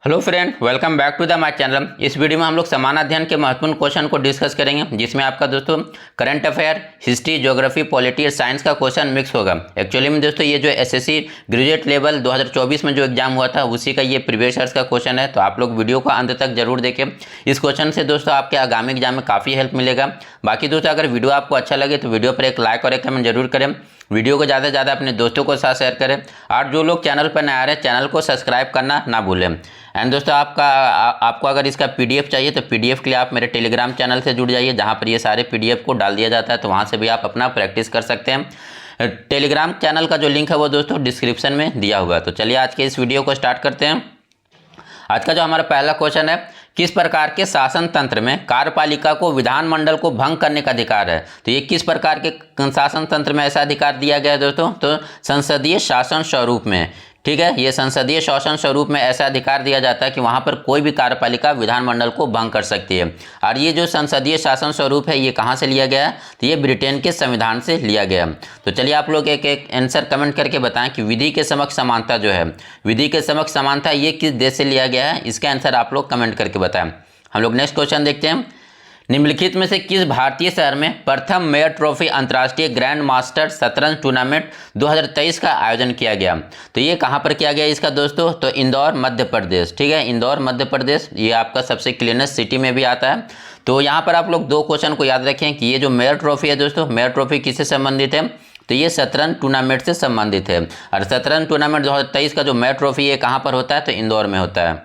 Hello friend, welcome back to the my channel. इस video में हम लोग समान अध्ययन के महत्वपूर्ण क्वेश्चन को डिस्कस करेंगे, जिसमें आपका दोस्तों current affair, history, geography, polity और साइंस का क्वेश्चन मिक्स होगा। एक्चुअली में दोस्तों ये जो एसएससी ग्रेजुएट लेवल 2024 में जो एग्जाम हुआ था उसी का ये प्रीवियस ईयर्स का क्वेश्चन है। तो आप लोग वीडियो को अंत तक जरूर देखें। इस क्वेश्चन से दोस्तों आपके आगामी एग्जाम में काफ़ी हेल्प मिलेगा। बाकी दोस्तों अगर वीडियो आपको अच्छा लगे तो वीडियो पर एक लाइक और एक कमेंट जरूर करें। वीडियो को ज़्यादा से ज़्यादा अपने दोस्तों के साथ शेयर करें और जो लोग चैनल पर नए आ रहे हैं चैनल को सब्सक्राइब करना ना भूलें। एंड दोस्तों आपको अगर इसका पीडीएफ चाहिए तो पीडीएफ के लिए आप मेरे टेलीग्राम चैनल से जुड़ जाइए, जहां पर ये सारे पीडीएफ को डाल दिया जाता है। तो वहां से भी आप अपना प्रैक्टिस कर सकते हैं। टेलीग्राम चैनल का जो लिंक है वो दोस्तों डिस्क्रिप्शन में दिया हुआ है। तो चलिए आज के इस वीडियो को स्टार्ट करते हैं। आज का जो हमारा पहला क्वेश्चन है, किस प्रकार के शासन तंत्र में कार्यपालिका को विधानमंडल को भंग करने का अधिकार है? तो ये किस प्रकार के शासन तंत्र में ऐसा अधिकार दिया गया है दोस्तों? तो संसदीय शासन स्वरूप में, ठीक है, ये संसदीय शासन स्वरूप में ऐसा अधिकार दिया जाता है कि वहां पर कोई भी कार्यपालिका विधानमंडल को भंग कर सकती है। और ये जो संसदीय शासन स्वरूप है ये कहाँ से लिया गया है? तो ये ब्रिटेन के संविधान से लिया गया। तो चलिए आप लोग एक एक आंसर कमेंट करके बताएं कि विधि के समक्ष समानता जो है, विधि के समक्ष समानता ये किस देश से लिया गया है? इसका आंसर आप लोग कमेंट करके बताएं। हम लोग नेक्स्ट क्वेश्चन देखते हैं। निम्नलिखित में से किस भारतीय शहर में प्रथम मेयर ट्रॉफी अंतर्राष्ट्रीय ग्रैंड मास्टर शतरंज टूर्नामेंट 2023 का आयोजन किया गया? तो ये कहाँ पर किया गया इसका दोस्तों? तो इंदौर मध्य प्रदेश, ठीक है, इंदौर मध्य प्रदेश, ये आपका सबसे क्लीनेस्ट सिटी में भी आता है। तो यहाँ पर आप लोग दो क्वेश्चन को याद रखें कि ये जो मेयर ट्रॉफी है दोस्तों, मेयर ट्रॉफी किससे संबंधित है? तो ये शतरंज टूर्नामेंट से संबंधित है। और शतरंज टूर्नामेंट 2023 का जो मेयर ट्रॉफी है कहाँ पर होता है? तो इंदौर में होता है।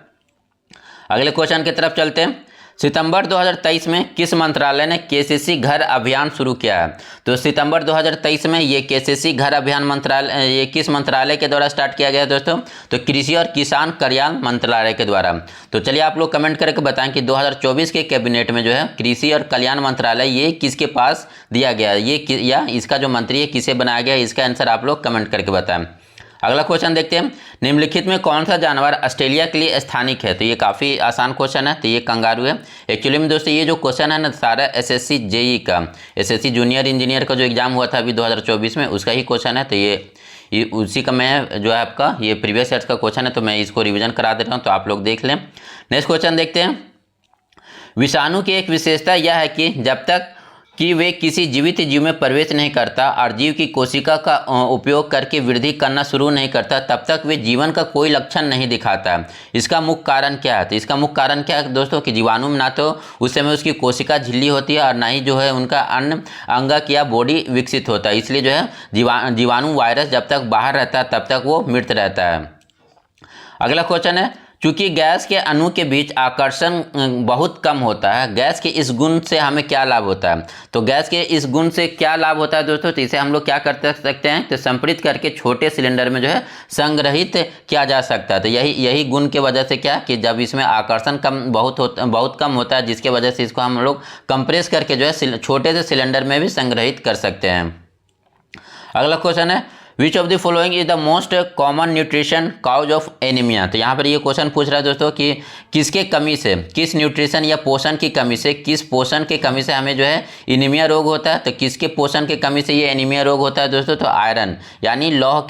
अगले क्वेश्चन की तरफ चलते हैं। सितंबर 2023 में किस मंत्रालय ने केसीसी घर अभियान शुरू किया है? तो सितंबर 2023 में ये केसीसी घर अभियान मंत्रालय ये किस मंत्रालय के द्वारा स्टार्ट किया गया दोस्तों? तो कृषि और किसान कल्याण मंत्रालय के द्वारा। तो चलिए आप लोग कमेंट करके बताएं कि 2024 के कैबिनेट में जो है कृषि और कल्याण मंत्रालय ये किसके पास दिया गया है, या इसका जो मंत्री है किसे बनाया गया है? इसका आंसर आप लोग कमेंट करके बताएं। अगला क्वेश्चन देखते हैं। निम्नलिखित में कौन सा जानवर ऑस्ट्रेलिया के लिए स्थानिक है? तो ये काफ़ी आसान क्वेश्चन है। तो ये कंगारू है। एक्चुअली में दोस्तों ये जो क्वेश्चन है ना सारा एसएससी जेई का, एसएससी जूनियर इंजीनियर का जो एग्जाम हुआ था अभी 2024 में उसका ही क्वेश्चन है। तो ये उसी का मैं जो है आपका ये प्रीवियस ईयर्स का क्वेश्चन है, तो मैं इसको रिविजन करा दे रहा हूँ, तो आप लोग देख लें। नेक्स्ट क्वेश्चन देखते हैं। विषाणु की एक विशेषता यह है कि जब तक कि वे किसी जीवित जीव में प्रवेश नहीं करता और जीव की कोशिका का उपयोग करके वृद्धि करना शुरू नहीं करता तब तक वे जीवन का कोई लक्षण नहीं दिखाता। इसका मुख्य कारण क्या है? तो इसका मुख्य कारण क्या है दोस्तों कि जीवाणु में ना तो उस समय उसकी कोशिका झिल्ली होती है और ना ही जो है उनका अन्य अंग या बॉडी विकसित होता है। इसलिए जो है जीवाणु वायरस जब तक बाहर रहता है तब तक वो मृत रहता है। अगला क्वेश्चन है, चूंकि गैस के अणु के बीच आकर्षण बहुत कम होता है, गैस के इस गुण से हमें क्या लाभ होता है? तो गैस के इस गुण से क्या लाभ होता है दोस्तों? तो इसे हम लोग क्या कर सकते हैं? तो संपृक्त करके छोटे सिलेंडर में जो है संग्रहित किया जा सकता है। तो यही गुण के वजह से क्या कि जब इसमें आकर्षण बहुत कम होता है, जिसके वजह से इसको हम लोग कंप्रेस करके जो है छोटे से सिलेंडर में भी संग्रहित कर सकते हैं। अगला क्वेश्चन है, which of the following is the most common nutrition cause of anaemia? तो यहाँ पर ये क्वेश्चन पूछ रहा है दोस्तों कि किसके कमी से, किस न्यूट्रिशन या पोषण की कमी से, किस पोषण के कमी से हमें जो है एनीमिया रोग होता है? तो किसके पोषण के कमी से ये एनीमिया रोग होता है दोस्तों? तो आयरन यानी लौह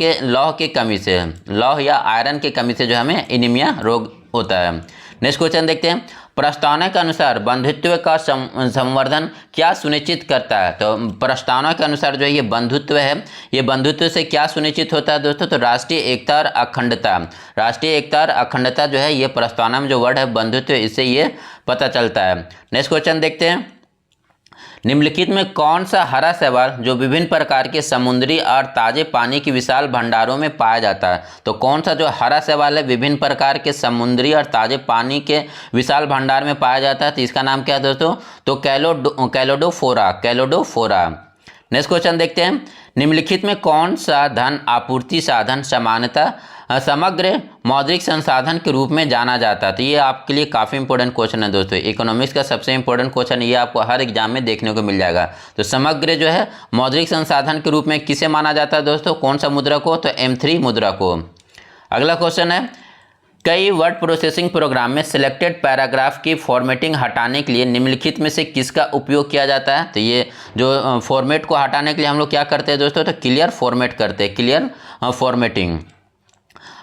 के कमी से, लौह या आयरन के कमी से जो हमें एनीमिया रोग होता है। नेक्स्ट क्वेश्चन देखते हैं। प्रस्तावना के अनुसार बंधुत्व का संवर्धन क्या सुनिश्चित करता है? तो प्रस्तावना के अनुसार जो ये बंधुत्व है, ये बंधुत्व से क्या सुनिश्चित होता है दोस्तों? तो राष्ट्रीय एकता और अखंडता, राष्ट्रीय एकता और अखंडता जो है ये प्रस्तावना में जो वर्ड है बंधुत्व, इससे ये पता चलता है। नेक्स्ट क्वेश्चन देखते हैं। निम्नलिखित में कौन सा हरा शैवाल जो विभिन्न प्रकार के समुद्री और ताजे पानी के विशाल भंडारों में पाया जाता है? तो कौन सा जो हरा शैवाल है विभिन्न प्रकार के समुद्री और ताजे पानी के विशाल भंडार में पाया जाता है? तो इसका नाम क्या है दोस्तों? तो कैलोडोफोरा, कैलोडोफोरा। नेक्स्ट क्वेश्चन देखते हैं। निम्नलिखित में कौन सा धन आपूर्ति साधन सामान्यतः समग्र मौद्रिक संसाधन के रूप में जाना जाता है? तो ये आपके लिए काफ़ी इंपॉर्टेंट क्वेश्चन है दोस्तों। इकोनॉमिक्स का सबसे इंपॉर्टेंट क्वेश्चन ये आपको हर एग्जाम में देखने को मिल जाएगा। तो समग्र जो है मौद्रिक संसाधन के रूप में किसे माना जाता है दोस्तों? कौन सा मुद्रा को? तो M3 मुद्रा को। अगला क्वेश्चन है, कई वर्ड प्रोसेसिंग प्रोग्राम में सिलेक्टेड पैराग्राफ की फॉर्मेटिंग हटाने के लिए निम्नलिखित में से किसका उपयोग किया जाता है? तो ये जो फॉर्मेट को हटाने के लिए हम लोग क्या करते हैं दोस्तों? तो क्लियर फॉर्मेट करते हैं, क्लियर फॉर्मेटिंग।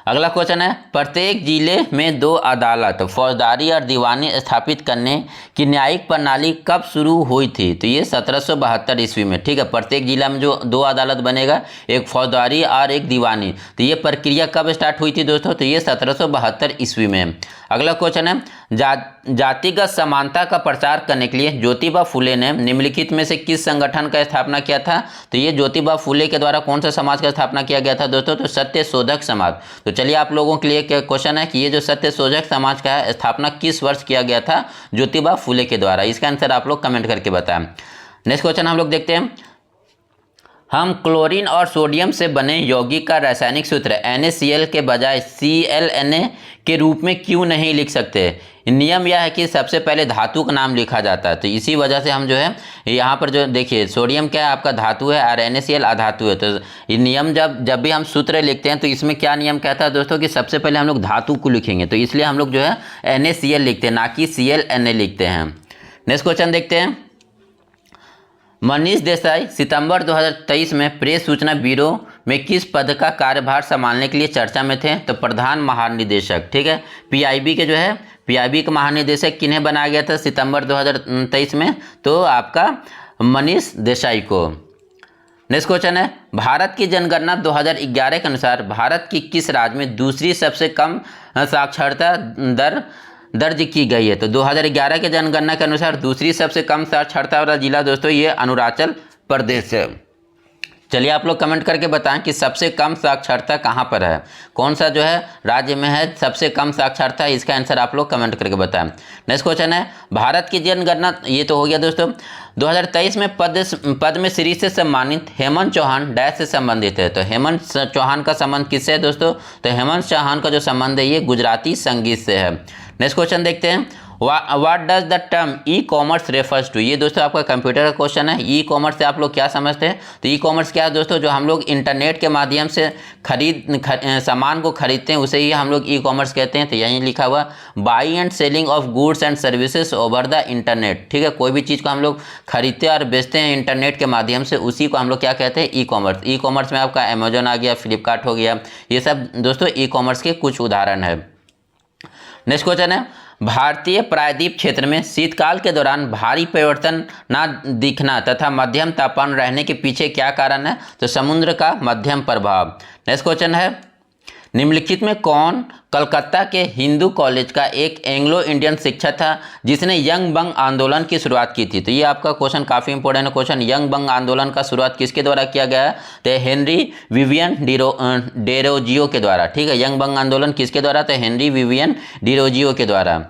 अगला क्वेश्चन है, प्रत्येक जिले में 2 अदालत फौजदारी और दीवानी स्थापित करने की न्यायिक प्रणाली कब शुरू हुई थी? तो ये 1772 ईस्वी में। ठीक है, प्रत्येक जिला में जो 2 अदालत बनेगा, एक फौजदारी और एक दीवानी, तो ये प्रक्रिया कब स्टार्ट हुई थी दोस्तों? तो ये 1772 ईस्वी में। अगला क्वेश्चन है, जातिगत समानता का प्रचार करने के लिए ज्योतिबा फुले ने निम्नलिखित में से किस संगठन का स्थापना किया था? तो ये ज्योतिबा फुले के द्वारा कौन सा समाज का स्थापना किया गया था दोस्तों? तो सत्यशोधक समाज। तो चलिए आप लोगों के लिए क्वेश्चन है कि ये जो सत्यशोधक समाज का है, स्थापना किस वर्ष किया गया था ज्योतिबा फुले के द्वारा? इसका आंसर आप लोग कमेंट करके बताएं। नेक्स्ट क्वेश्चन हम लोग देखते हैं, हम क्लोरीन और सोडियम से बने यौगिक का रासायनिक सूत्र NaCl के बजाय ClNa के रूप में क्यों नहीं लिख सकते? नियम यह है कि सबसे पहले धातु का नाम लिखा जाता है, तो इसी वजह से हम जो है यहाँ पर जो देखिए सोडियम क्या है आपका धातु है और NaCl अधातु है। तो ये नियम जब भी हम सूत्र लिखते हैं तो इसमें क्या नियम कहता है दोस्तों कि सबसे पहले हम लोग धातु को लिखेंगे, तो इसलिए हम लोग जो है NaCl लिखते हैं, ना कि ClNa लिखते हैं। नेक्स्ट क्वेश्चन देखते हैं, मनीष देसाई सितंबर 2023 में प्रेस सूचना ब्यूरो में किस पद का कार्यभार संभालने के लिए चर्चा में थे? तो प्रधान महानिदेशक। ठीक है, PIB के जो है PIB का महानिदेशक किन्हें बनाया गया था सितंबर 2023 में? तो आपका मनीष देसाई को। नेक्स्ट क्वेश्चन है, भारत की जनगणना 2011 के अनुसार भारत की किस राज्य में दूसरी सबसे कम साक्षरता दर दर्ज की गई है? तो 2011 के जनगणना के अनुसार दूसरी सबसे कम साक्षरता वाला जिला दोस्तों ये अरुणाचल प्रदेश है। चलिए आप लोग कमेंट करके बताएं कि सबसे कम साक्षरता कहाँ पर है, कौन सा जो है राज्य में है सबसे कम साक्षरता? इसका आंसर आप लोग कमेंट करके बताएं। नेक्स्ट क्वेश्चन है, भारत की जनगणना, ये तो हो गया दोस्तों। 2023 में पद्मश्री से सम्मानित हेमंत चौहान डैश से संबंधित है। तो हेमंत चौहान का संबंध किससे है दोस्तों? तो हेमंत चौहान का जो संबंध है ये गुजराती संगीत से है। नेक्स्ट क्वेश्चन देखते हैं, what does the term e commerce refers to? ये दोस्तों आपका कंप्यूटर का क्वेश्चन है। ई कॉमर्स से आप लोग क्या समझते हैं? तो ई कॉमर्स क्या है दोस्तों? जो हम लोग इंटरनेट के माध्यम से सामान को खरीदते हैं उसे ही हम लोग ई कॉमर्स कहते हैं। तो यहीं लिखा हुआ by and selling of goods and services over the internet. ठीक है, कोई भी चीज़ को हम लोग खरीदते और बेचते हैं इंटरनेट के माध्यम से, उसी को हम लोग क्या कहते हैं? E commerce. ई कॉमर्स में आपका अमेजोन आ गया, फ्लिपकार्ट हो गया, ये सब दोस्तों ई कॉमर्स के कुछ उदाहरण है। नेक्स्ट क्वेश्चन है, भारतीय प्रायद्वीप क्षेत्र में शीतकाल के दौरान भारी परिवर्तन ना दिखना तथा मध्यम तापमान रहने के पीछे क्या कारण है? तो समुद्र का मध्यम प्रभाव। नेक्स्ट क्वेश्चन है, निम्नलिखित में कौन कलकत्ता के हिंदू कॉलेज का एक एंग्लो इंडियन शिक्षक था जिसने यंग बंग आंदोलन की शुरुआत की थी? तो ये आपका क्वेश्चन काफ़ी इंपॉर्टेंट क्वेश्चन। यंग बंग आंदोलन का शुरुआत किसके द्वारा किया गया? तो हेनरी विवियन डेरोजियो के द्वारा। ठीक है, यंग बंग आंदोलन किसके द्वारा? तो हेनरी विवियन डेरोजियो के द्वारा।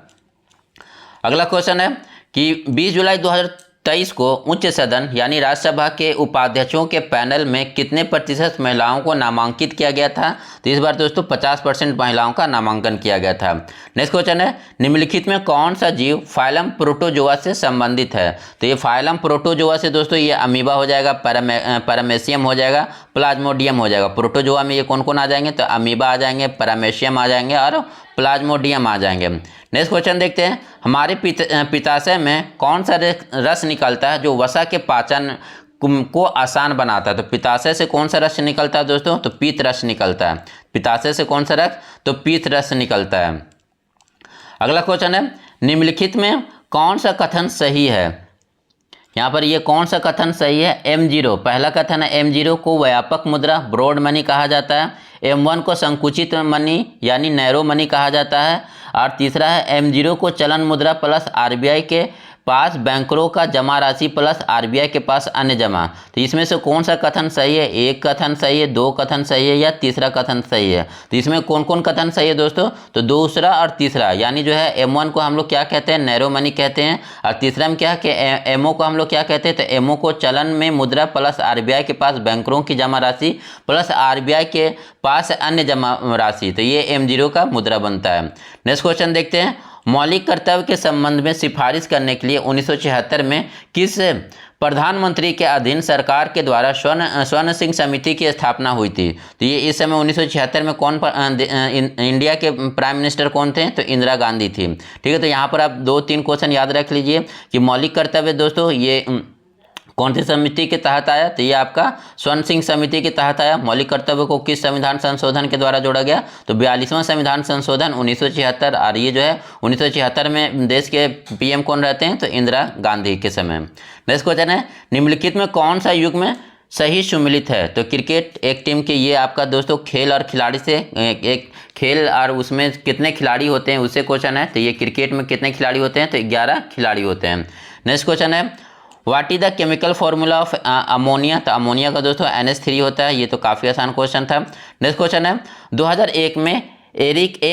अगला क्वेश्चन है कि 20 जुलाई 2023 को उच्च सदन यानी राज्यसभा के उपाध्यक्षों के पैनल में कितने प्रतिशत महिलाओं को नामांकित किया गया था? तो इस बार दोस्तों 50% महिलाओं का नामांकन किया गया था। नेक्स्ट क्वेश्चन है, निम्नलिखित में कौन सा जीव फाइलम प्रोटोजोआ से संबंधित है? तो ये फाइलम प्रोटोजोआ से दोस्तों ये अमीबा हो जाएगा, पैरामेशियम हो जाएगा, प्लाज्मोडियम हो जाएगा। प्रोटोजोआ में ये कौन कौन आ जाएंगे? तो अमीबा आ जाएंगे, पैरामेशियम आ जाएंगे और प्लाज्मोडियम आ जाएंगे। नेक्स्ट क्वेश्चन देखते हैं, हमारे पित्ताशय में कौन सा रस निकलता है जो वसा के पाचन को आसान बनाता है? तो पित्ताशय से कौन सा रस निकलता है दोस्तों? तो पीत रस निकलता है। पित्ताशय से कौन सा रस? तो पीत रस निकलता है। अगला क्वेश्चन है, निम्नलिखित में कौन सा कथन सही है? यहाँ पर ये कौन सा कथन सही है? M0 पहला कथन है, M0 को व्यापक मुद्रा ब्रॉड मनी कहा जाता है। M1 को संकुचित मनी यानी नैरो मनी कहा जाता है। और तीसरा है M0 को चलन मुद्रा प्लस RBI के पास बैंकरों का जमा राशि प्लस RBI के पास अन्य जमा। तो इसमें से कौन सा कथन सही है? एक कथन सही है, दो कथन सही है या तीसरा कथन सही है? तो इसमें कौन कौन कथन सही है दोस्तों? तो दूसरा और तीसरा, यानी जो है M1 को हम लोग क्या कहते हैं? नैरो मनी कहते हैं। और तीसरा में क्या है कि MO को हम लोग क्या कहते हैं? तो MO को चलन में मुद्रा प्लस RBI के पास बैंकरों की जमा राशि प्लस RBI के पास अन्य जमा राशि। तो ये M0 का मुद्रा बनता है। नेक्स्ट क्वेश्चन देखते हैं, मौलिक कर्तव्य के संबंध में सिफारिश करने के लिए 1976 में किस प्रधानमंत्री के अधीन सरकार के द्वारा स्वर्ण सिंह समिति की स्थापना हुई थी? तो ये इस समय 1976 में कौन इंडिया के प्राइम मिनिस्टर कौन थे? तो इंदिरा गांधी थी। ठीक है, तो यहाँ पर आप 2-3 क्वेश्चन याद रख लीजिए कि मौलिक कर्तव्य दोस्तों ये कौन सी समिति के तहत आया? तो ये आपका स्वर्ण सिंह समिति के तहत आया। मौलिक कर्तव्य को किस संविधान संशोधन के द्वारा जोड़ा गया? तो 42वां संविधान संशोधन 1976। और ये जो है 1976 में देश के पीएम कौन रहते हैं? तो इंदिरा गांधी के समय। नेक्स्ट क्वेश्चन है, निम्नलिखित में कौन सा युग में सही सुमिलित है? तो क्रिकेट एक टीम के, ये आपका दोस्तों खेल और खिलाड़ी से एक खेल और उसमें कितने खिलाड़ी होते हैं उससे क्वेश्चन है। तो ये क्रिकेट में कितने खिलाड़ी होते हैं? तो 11 खिलाड़ी होते हैं। नेक्स्ट क्वेश्चन है, what is the chemical formula of ammonia? तो अमोनिया का दोस्तों NH3 होता है। ये तो काफ़ी आसान क्वेश्चन था। नेक्स्ट क्वेश्चन है, 2001 में एरिक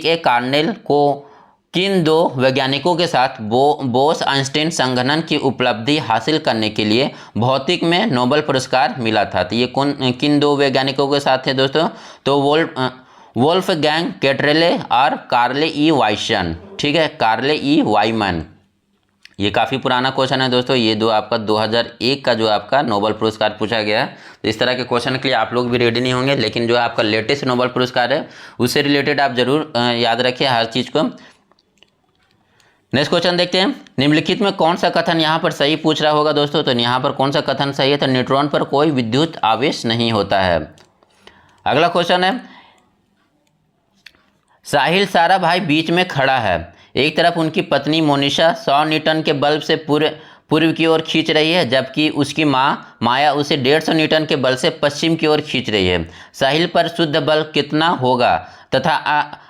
ए कार्नेल को किन दो वैज्ञानिकों के साथ बोस आइंस्टीन संघनन की उपलब्धि हासिल करने के लिए भौतिक में नोबेल पुरस्कार मिला था? तो ये किन दो वैज्ञानिकों के साथ थे दोस्तों? तो वोल्फगैंग कैटरेले और कार्ले ई वाइसन। ठीक है, कार्ले ई वाइमन। ये काफ़ी पुराना क्वेश्चन है दोस्तों। ये दो आपका 2001 का जो आपका नोबेल पुरस्कार पूछा गया है। तो इस तरह के क्वेश्चन के लिए आप लोग भी रेडी नहीं होंगे, लेकिन जो आपका लेटेस्ट नोबेल पुरस्कार है उससे रिलेटेड आप जरूर याद रखिए हर चीज़ को। नेक्स्ट क्वेश्चन देखते हैं, निम्नलिखित में कौन सा कथन यहाँ पर सही पूछ रहा होगा दोस्तों? तो यहाँ पर कौन सा कथन सही है? तो न्यूट्रॉन पर कोई विद्युत आवेश नहीं होता है। अगला क्वेश्चन है, साहिल सारा भाई बीच में खड़ा है, एक तरफ उनकी पत्नी मोनिशा 100 न्यूटन के बल्ब से पूर्व की ओर खींच रही है, जबकि उसकी माँ माया उसे 150 न्यूटन के बल से पश्चिम की ओर खींच रही है। साहिल पर शुद्ध बल कितना होगा तथा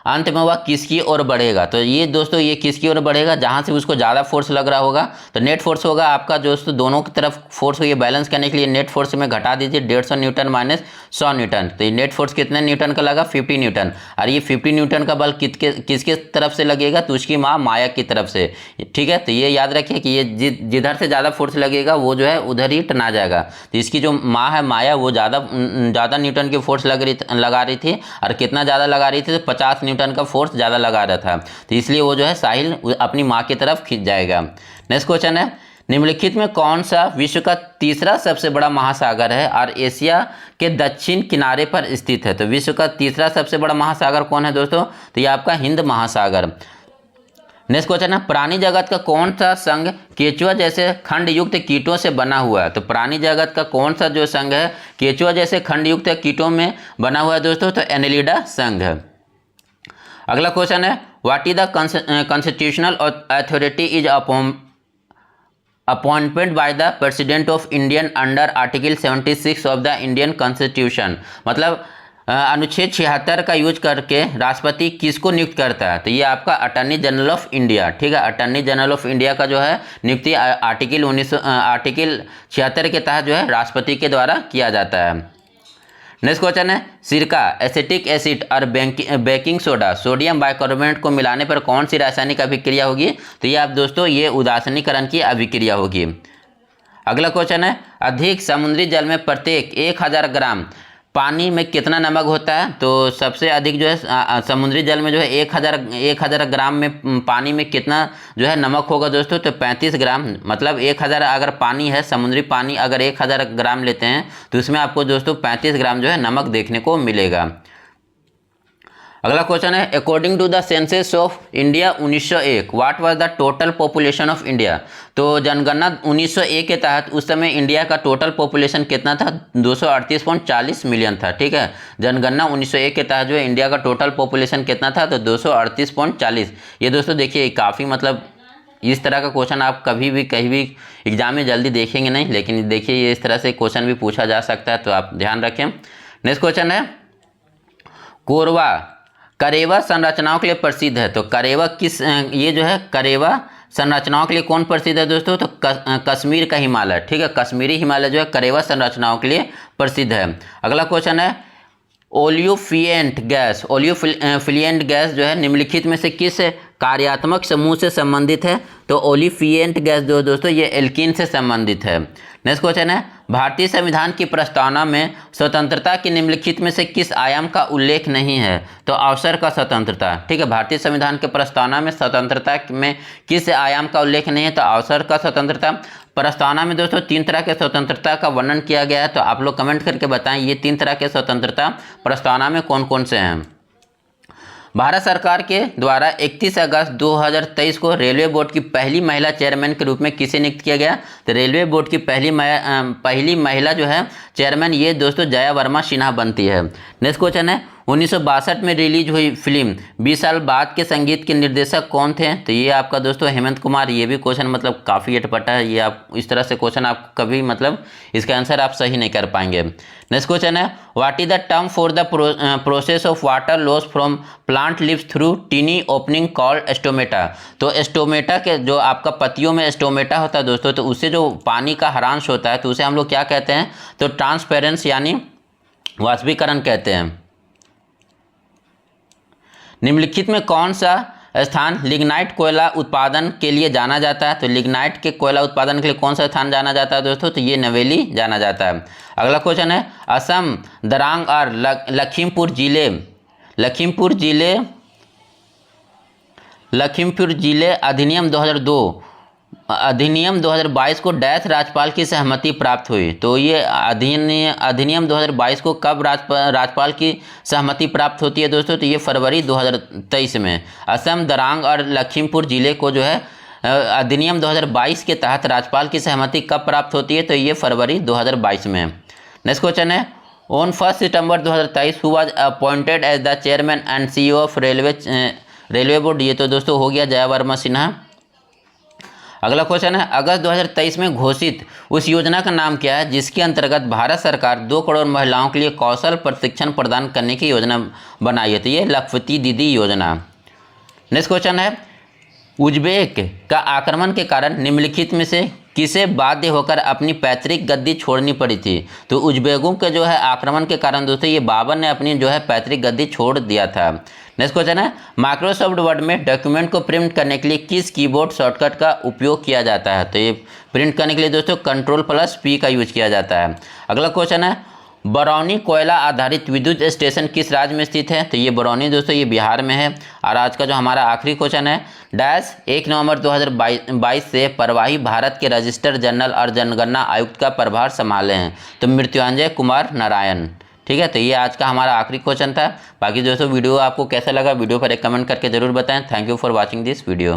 अंत में वह किसकी ओर बढ़ेगा? तो ये दोस्तों ये किसकी ओर बढ़ेगा? जहाँ से उसको ज़्यादा फोर्स लग रहा होगा। तो नेट फोर्स होगा आपका दोस्तों, दोनों की तरफ फोर्स को ये बैलेंस करने के लिए नेट फोर्स में घटा दीजिए 150 न्यूटन माइनस 100 न्यूटन। तो ये नेट फोर्स कितने न्यूटन का लगा? 50 न्यूटन। और ये 50 न्यूटन का बल किसके तरफ से लगेगा? तो उसकी माँ माया की तरफ से। ठीक है, तो ये याद रखिए कि ये जिधर से ज़्यादा फोर्स लगेगा वो जो है उधर ही टना जाएगा। तो इसकी जो माँ है माया वो ज़्यादा न्यूटन की फोर्स लगा रही थी, और कितना ज़्यादा लगा रही थी? तो 50 न्यूटन का फोर्स ज़्यादा लगा रहा था। तो इसलिए वो जो है साहिल अपनी माँ की तरफ खींच जाएगा। नेक्स्ट क्वेश्चन है, निम्नलिखित में कौन सा विश्व का तीसरा सबसे बड़ा महासागर है और एशिया के दक्षिण किनारे पर स्थित है? तो विश्व का तीसरा सबसे बड़ा महासागर कौन है दोस्तों? तो ये आपका हिंद महासागर। नेक्स्ट क्वेश्चन है, प्राणी जगत का कौन सा संघ केचुआ जैसे खंड युक्त कीटों से बना हुआ है? तो प्राणी जगत का कौन सा जो संघ है केचुआ जैसे खंड युक्त कीटों में बना हुआ है दोस्तों? तो एनेलिडा संघ है। अगला क्वेश्चन है, what is the constitutional authority is appointment by the president of Indian under article 76 of the Indian constitution? मतलब अनुच्छेद 76 का यूज करके राष्ट्रपति किसको नियुक्त करता है? तो ये आपका अटॉर्नी जनरल ऑफ इंडिया। ठीक है, अटॉर्नी जनरल ऑफ इंडिया का जो है नियुक्ति आर्टिकल 76 के तहत जो है राष्ट्रपति के द्वारा किया जाता है। नेक्स्ट क्वेश्चन है, सिरका, एसिटिक एसिड और बेकिंग सोडा सोडियम बाइकार्बोनेट को मिलाने पर कौन सी रासायनिक अभिक्रिया होगी? तो ये आप दोस्तों ये उदासीनीकरण की अभिक्रिया होगी। अगला क्वेश्चन है, अधिक समुद्री जल में प्रत्येक 1000 ग्राम पानी में कितना नमक होता है? तो सबसे अधिक जो है समुद्री जल में जो है 1000 ग्राम में पानी में कितना जो है नमक होगा दोस्तों? तो 35 ग्राम। मतलब 1000 अगर पानी है, समुद्री पानी अगर 1000 ग्राम लेते हैं तो उसमें आपको दोस्तों 35 ग्राम जो है नमक देखने को मिलेगा। अगला क्वेश्चन है, according to the census of India 1901 what was the total population of India? तो जनगणना 1901 के तहत उस समय इंडिया का टोटल पॉपुलेशन कितना था? 238.40 मिलियन था। ठीक है, जनगणना 1901 के तहत जो है इंडिया का टोटल पॉपुलेशन कितना था? तो 238.40। ये दोस्तों देखिए काफ़ी मतलब इस तरह का क्वेश्चन आप कभी भी कहीं भी एग्जाम में जल्दी देखेंगे नहीं, लेकिन देखिए ये इस तरह से क्वेश्चन भी पूछा जा सकता है, तो आप ध्यान रखें। नेक्स्ट क्वेश्चन है, कोरवा करेवा संरचनाओं के लिए प्रसिद्ध है। तो करेवा ये जो है करेवा संरचनाओं के लिए कौन प्रसिद्ध है दोस्तों? तो कश्मीर का हिमालय। ठीक है, कश्मीरी हिमालय जो है करेवा संरचनाओं के लिए प्रसिद्ध है। अगला क्वेश्चन है, ओलियोफिएंट गैस जो है निम्नलिखित में से किस कार्यात्मक समूह से संबंधित है? तो ओलिफिएंट गैस जो दोस्तों ये एल्कीन से संबंधित है। नेक्स्ट क्वेश्चन है, भारतीय संविधान की प्रस्तावना में स्वतंत्रता की निम्नलिखित में से किस आयाम का उल्लेख नहीं है? तो अवसर का स्वतंत्रता। ठीक है, भारतीय संविधान के प्रस्तावना में स्वतंत्रता में किस आयाम का उल्लेख नहीं है? तो अवसर का स्वतंत्रता। प्रस्तावना में दोस्तों 3 तरह के स्वतंत्रता का वर्णन किया गया है, तो आप लोग कमेंट करके बताएं ये 3 तरह के स्वतंत्रता प्रस्तावना में कौन कौन से हैं। भारत सरकार के द्वारा 31 अगस्त 2023 को रेलवे बोर्ड की पहली महिला चेयरमैन के रूप में किसे नियुक्त किया गया? तो रेलवे बोर्ड की पहली महिला जो है चेयरमैन ये दोस्तों जया वर्मा सिन्हा बनती है। नेक्स्ट क्वेश्चन है 1962 में रिलीज हुई फिल्म 20 साल बाद के संगीत के निर्देशक कौन थे? तो ये आपका दोस्तों हेमंत कुमार। ये भी क्वेश्चन मतलब काफ़ी अटपटा है, ये आप इस तरह से क्वेश्चन आप कभी मतलब इसका आंसर आप सही नहीं कर पाएंगे। नेक्स्ट क्वेश्चन है what is the term for the process of water loss from plant leaves through tiny opening called stomata? तो स्टोमेटा के जो आपका पत्तियों में स्टोमेटा होता है दोस्तों, तो उससे जो पानी का हरांश होता है तो उसे हम लोग क्या कहते हैं? तो ट्रांसपेरेंस यानी वाष्पीकरण कहते हैं। निम्नलिखित में कौन सा स्थान लिग्नाइट कोयला उत्पादन के लिए जाना जाता है? तो लिग्नाइट के कोयला उत्पादन के लिए कौन सा स्थान जाना जाता है दोस्तों? तो ये नवेली जाना जाता है। अगला क्वेश्चन है असम दरांग और लखीमपुर जिले अधिनियम 2022 को डैश राज्यपाल की सहमति प्राप्त हुई। तो ये अधिनियम 2022 को कब राज्यपाल की सहमति प्राप्त होती है दोस्तों? तो ये फरवरी 2023 में। असम दरांग और लखीमपुर जिले को जो है अधिनियम 2022 के तहत राज्यपाल की सहमति कब प्राप्त होती है? तो ये फरवरी 2022 में। नेक्स्ट क्वेश्चन है ऑन 1 सितंबर 2023 who was appointed as the chairman and CEO of railway board? ये तो दोस्तों हो गया जया वर्मा सिन्हा। अगला क्वेश्चन है अगस्त 2023 में घोषित उस योजना का नाम क्या है जिसके अंतर्गत भारत सरकार 2 करोड़ महिलाओं के लिए कौशल प्रशिक्षण प्रदान करने की योजना बनाई है? तो ये लखपति दीदी योजना। नेक्स्ट क्वेश्चन है उज्बेक का आक्रमण के कारण निम्नलिखित में से किसे बाध्य होकर अपनी पैतृक गद्दी छोड़नी पड़ी थी? तो उज्बेकों के जो है आक्रमण के कारण दोस्तों ये बाबर ने अपनी जो है पैतृक गद्दी छोड़ दिया था। नेक्स्ट क्वेश्चन है माइक्रोसॉफ्ट वर्ड में डॉक्यूमेंट को प्रिंट करने के लिए किस कीबोर्ड शॉर्टकट का उपयोग किया जाता है? तो ये प्रिंट करने के लिए दोस्तों Ctrl+P का यूज किया जाता है। अगला क्वेश्चन है बरौनी कोयला आधारित विद्युत स्टेशन किस राज्य में स्थित है? तो ये बरौनी दोस्तों ये बिहार में है। और आज का जो हमारा आखिरी क्वेश्चन है डैश 1 नवंबर 2022 से प्रवाही भारत के रजिस्टर जनरल और जनगणना आयुक्त का प्रभार संभाले हैं? तो मृत्युंजय कुमार नारायण। ठीक है, तो ये आज का हमारा आखिरी क्वेश्चन था। बाकी दोस्तों वीडियो आपको कैसा लगा वीडियो पर एक कमेंट करके जरूर बताएं। Thank you for watching this video.